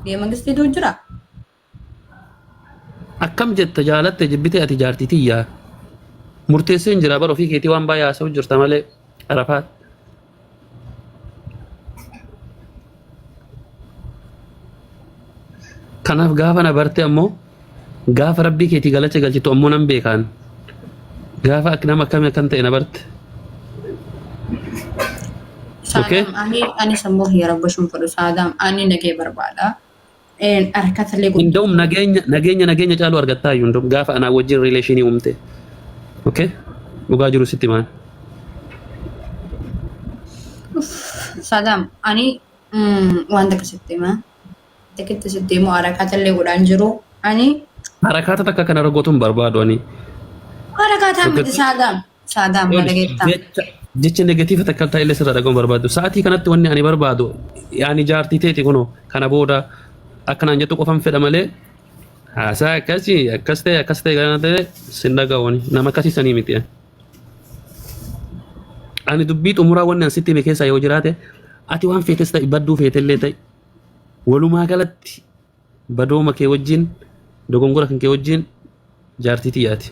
Deema gistiitu jira. Akkam jetta jaalatte jibbite ati jaartitiyyaa. Murteessee hin jira bara ofii keetii waan baay'ee haasa'u jirta malee arafaat. Kanaaf gaafa na barte ammoo gaafa rabbii keetii galacha galchitu ammoo nan beekaan. Gaafa akka nama akkamii akkan ta'e na barte. Saadam ani sammuu hiyya rabbashuun fudhu saadam ani nagee barbaada. Harkata lee guddaa. Inda'um nageenya caalu argattaa iyyuu inda'um gaafa anaa wajjin rileeshinii uumte. Okay? Dhugaa jiru sitti maan. Saadam ani wanta akkasitti himaa. Tekitti sitti himoo harkata lee godhaan jiru ani. Harakaata takka kana ragotuun barbaadu ani. Harkata miti saadam. Saadam nagageettaa. Jecha negatiifa takka ta'e illee sirra dhaguun barbaadu. Sa'aatii kanatti wanni ani barbaadu yaani jaartii teeti kunoo kana booda akkanaan jettu qofan fedha malee haasaa akkas ta'e kana ta'e sin dhaga'uuni nama akkasiisanii miti. Ani dubbii xumuraa wanni asitti hime keessaa yoo jiraate ati waan feetes ta'e badduu feetellee ta'e walumaa galatti badooma kee wajjin dogongora kan kee wajjin jaartii tiyyaati.